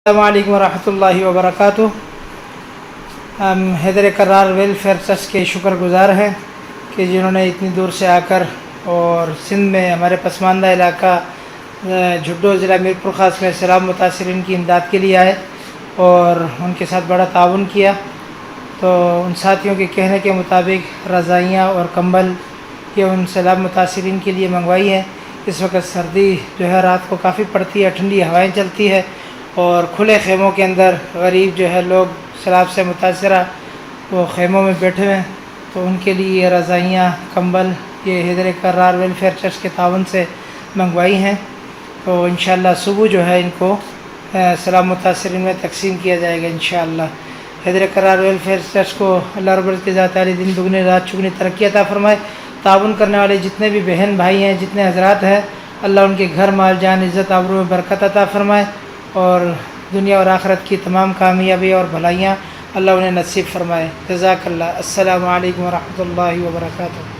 السلام علیکم ورحمۃ اللہ وبرکاتہ۔ ہم حیدر کرار ویلفیئر ٹرسٹ کے شکر گزار ہیں کہ جنہوں نے اتنی دور سے آ کر اور سندھ میں ہمارے پسماندہ علاقہ جھڈو ضلع میرپور خاص میں سیلاب متاثرین کی امداد کے لیے آئے اور ان کے ساتھ بڑا تعاون کیا۔ تو ان ساتھیوں کے کہنے کے مطابق رضائیاں اور کمبل یہ ان سیلاب متاثرین کے لیے منگوائی ہیں۔ اس وقت سردی جو ہے رات کو کافی پڑتی ہے، ٹھنڈی ہوائیں چلتی ہے اور کھلے خیموں کے اندر غریب جو ہے لوگ سیلاب سے متاثرہ وہ خیموں میں بیٹھے ہوئے ہیں، تو ان کے لیے یہ رضائیاں کمبل یہ حیدر کرار ویلفیئر ٹرسٹ کے تعاون سے منگوائی ہیں۔ تو انشاءاللہ صبح جو ہے ان کو سیلاب متاثرین میں تقسیم کیا جائے گا انشاءاللہ۔ حیدر کرار ویلفیئر ٹرسٹ کو اللہ رب العزت کی ذات عالی دن دگنی رات چگنی ترقی عطا فرمائے۔ تعاون کرنے والے جتنے بھی بہن بھائی ہیں، جتنے حضرات ہیں، اللہ ان کے گھر مال جان عزت آبرو میں برکت عطا فرمائے اور دنیا اور آخرت کی تمام کامیابی اور بھلائیاں اللہ انہیں نصیب فرمائے۔ جزاک اللہ۔ السلام علیکم ورحمۃ اللہ وبرکاتہ۔